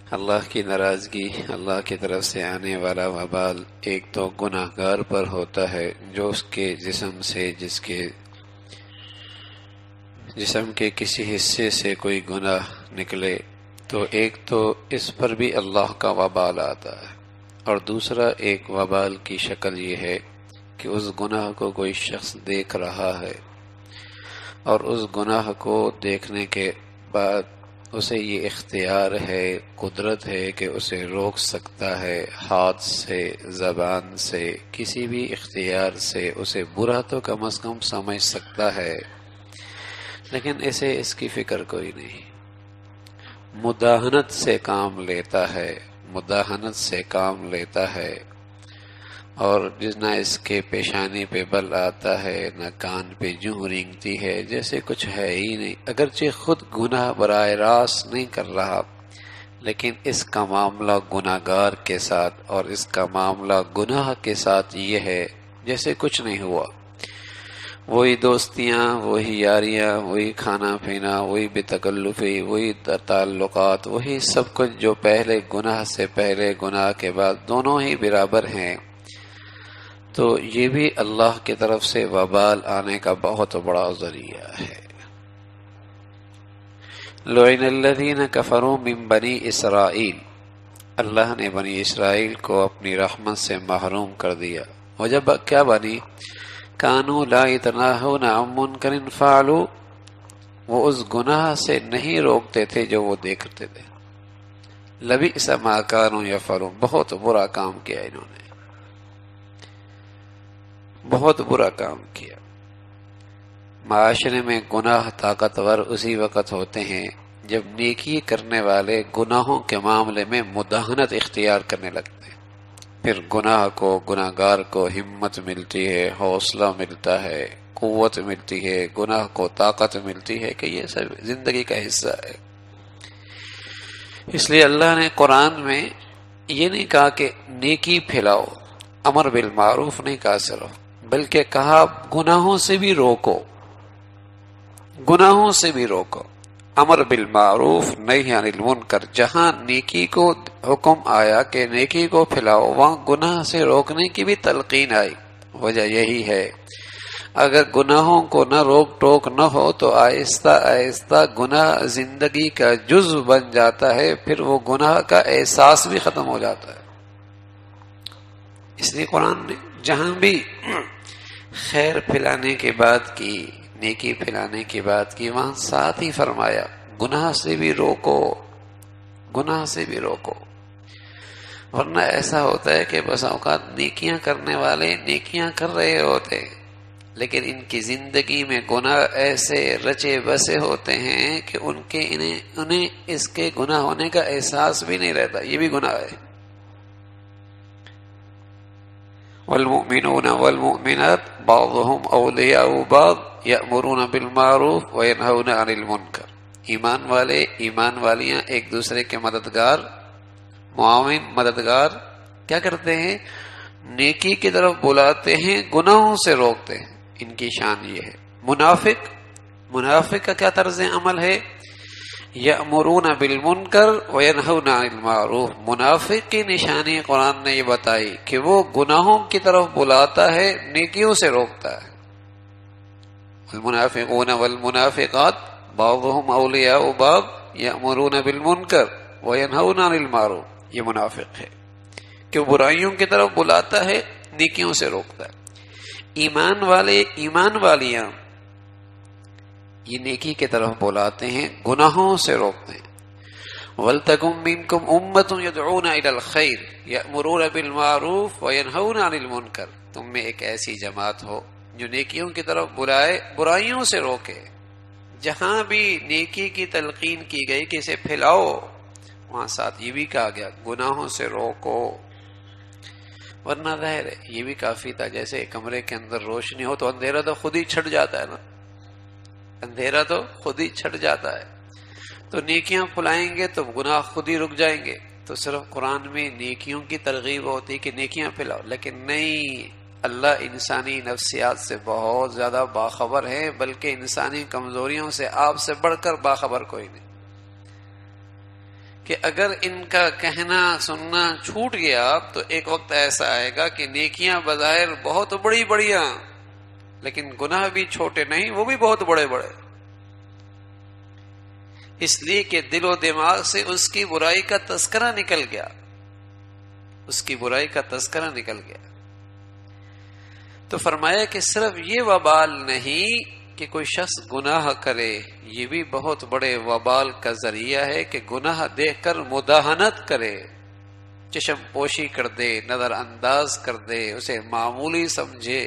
اللہ کی ناراضگی، اللہ کی طرف سے آنے والا وبال ایک تو گناہ گار پر ہوتا ہے جو اس کے جسم سے جسم کے کسی حصے سے کوئی گناہ نکلے تو ایک تو اس پر بھی اللہ کا وبال آتا ہے، اور دوسرا ایک وبال کی شکل یہ ہے کہ اس گناہ کو کوئی شخص دیکھ رہا ہے، اور اس گناہ کو دیکھنے کے بعد اسے یہ اختیار ہے، قدرت ہے کہ اسے روک سکتا ہے، ہاتھ سے، زبان سے، کسی بھی اختیار سے اسے برا تو کم از کم سمجھ سکتا ہے، لیکن اسے اس کی فکر کوئی نہیں، مداہنت سے کام لیتا ہے، اور نہ اس کے پیشانی پہ بل آتا ہے، نہ کان پہ جوں رینگتی ہے، جیسے کچھ ہے ہی نہیں، اگرچہ خود گناہ براہ راست نہیں کر رہا، لیکن اس کا معاملہ گناہ گار کے ساتھ اور اس کا معاملہ گناہ کے ساتھ یہ ہے جیسے کچھ نہیں ہوا، وہی دوستیاں، وہی یاریاں، وہی کھانا پینا، وہی بے تکلفی، وہی تعلقات، وہی سب کچھ جو پہلے گناہ سے پہلے گناہ کے بعد دونوں ہی برابر ہیں، تو یہ بھی اللہ کی طرف سے وبال آنے کا بہت بڑا ذریعہ ہے۔ لعن الذین کفروا من بنی اسرائیل، اللہ نے بنی اسرائیل کو اپنی رحمت سے محروم کر دیا، وجب کیا بنی؟ کانوا لا یتناہون عن منکر فعلوا، وہ اس گناہ سے نہیں روکتے تھے جو وہ دیکھتے تھے، لبئس ما کانوا یفعلون، بہت برا کام کیا انہوں نے، بہت برا کام کیا۔ معاشرے میں گناہ طاقتور اسی وقت ہوتے ہیں جب نیکی کرنے والے گناہوں کے معاملے میں مداہنت اختیار کرنے لگتے ہیں، پھر گناہ کو، گناہ گار کو ہمت ملتی ہے، حوصلہ ملتا ہے، قوت ملتی ہے، گناہ کو طاقت ملتی ہے کہ یہ سب زندگی کا حصہ ہے۔ اس لیے اللہ نے قرآن میں یہ نہیں کہا کہ نیکی پھیلاؤ، امر بالمعروف نہیں کہا صرف، بلکہ کہا گناہوں سے بھی روکو، گناہوں سے بھی روکو، امر بالمعروف نہی عن المنکر، جہاں نیکی کو حکم آیا کہ نیکی کو پھیلاؤ، وہاں گناہ سے روکنے کی بھی تلقین آئی۔ وجہ یہی ہے اگر گناہوں کو نہ روک ٹوک نہ ہو تو آہستہ آہستہ گناہ زندگی کا جزو بن جاتا ہے، پھر وہ گناہ کا احساس بھی ختم ہو جاتا ہے۔ اس لیے قرآن نے جہاں بھی خیر پھیلانے کے بعد کی، نیکی پھیلانے کی بات کی، وہاں ساتھ ہی فرمایا گناہ سے بھی روکو، گناہ سے بھی روکو، ورنہ ایسا ہوتا ہے کہ بس اوقات نیکیاں کرنے والے نیکیاں کر رہے ہوتے لیکن ان کی زندگی میں گناہ ایسے رچے بسے ہوتے ہیں کہ انہیں اس کے گناہ ہونے کا احساس بھی نہیں رہتا، یہ بھی گناہ ہے۔ والمؤمنون والمؤمنات بعضهم اولیاء بعض یأمرون بالمعروف وینہون عن المنکر، ایمان والے، ایمان والیاں ایک دوسرے کے مددگار، معاون، مددگار، کیا کرتے ہیں؟ نیکی کی طرف بلاتے ہیں، گناہوں سے روکتے ہیں، ان کی شان یہ ہے۔ منافق کا کیا طرز عمل ہے؟ یأمرون بالمنکر وینہون عن المعروف، منافق کی نشانی قرآن نے یہ بتائی کہ وہ گناہوں کی طرف بلاتا ہے، نیکیوں سے روکتا ہے۔ المنافقون والمنافقات بعضهم اولیاء بعض یأمرون بالمنکر وینہون عن المعروف، یہ منافق ہے کہ وہ برائیوں کی طرف بلاتا ہے، نیکیوں سے روکتا ہے۔ ایمان والے، ایمان والیاں یہ نیکی کی طرف بلاتے ہیں، گناہوں سے روکتے ہیں۔ وَلْتَكُن مِّنكُمْ أُمَّةٌ يَدْعُونَ إِلَى الْخَيْرِ يَأْمُرُونَ بِالْمَعْرُوفِ وَيَنْهَوْنَ عَنِ الْمُنكَرِ، تم میں ایک ایسی جماعت ہو جو نیکیوں کی طرف بلائے، برائیوں سے روکے۔ جہاں بھی نیکی کی تلقین کی گئی کہ اسے پھیلاؤ، وہاں ساتھ یہ بھی کہا گیا گناہوں سے روکو، ورنہ ظاہر ہے یہ بھی کافی تھا، جیسے کمرے کے اندر روشنی ہو تو اندھیرا تو خود ہی چھٹ جاتا ہے نا، اندھیرا تو خود ہی چھٹ جاتا ہے، تو نیکیاں پھلائیں گے تو گناہ خود ہی رک جائیں گے۔ تو صرف قرآن میں نیکیوں کی ترغیب ہوتی کہ نیکیاں پھیلاؤ، لیکن نہیں، اللہ انسانی نفسیات سے بہت زیادہ باخبر ہے، بلکہ انسانی کمزوریوں سے آپ سے بڑھ کر باخبر کوئی نہیں، کہ اگر ان کا کہنا سننا چھوٹ گیا تو ایک وقت ایسا آئے گا کہ نیکیاں بظاہر بہت بڑی بڑیاں لیکن گناہ بھی چھوٹے نہیں، وہ بھی بہت بڑے بڑے، اس لیے کہ دل و دماغ سے اس کی برائی کا تذکرہ نکل گیا، اس کی برائی کا تذکرہ نکل گیا۔ تو فرمایا کہ صرف یہ وبال نہیں کہ کوئی شخص گناہ کرے، یہ بھی بہت بڑے وبال کا ذریعہ ہے کہ گناہ دیکھ کر مداہنت کرے، چشم پوشی کر دے، نظر انداز کر دے، اسے معمولی سمجھے،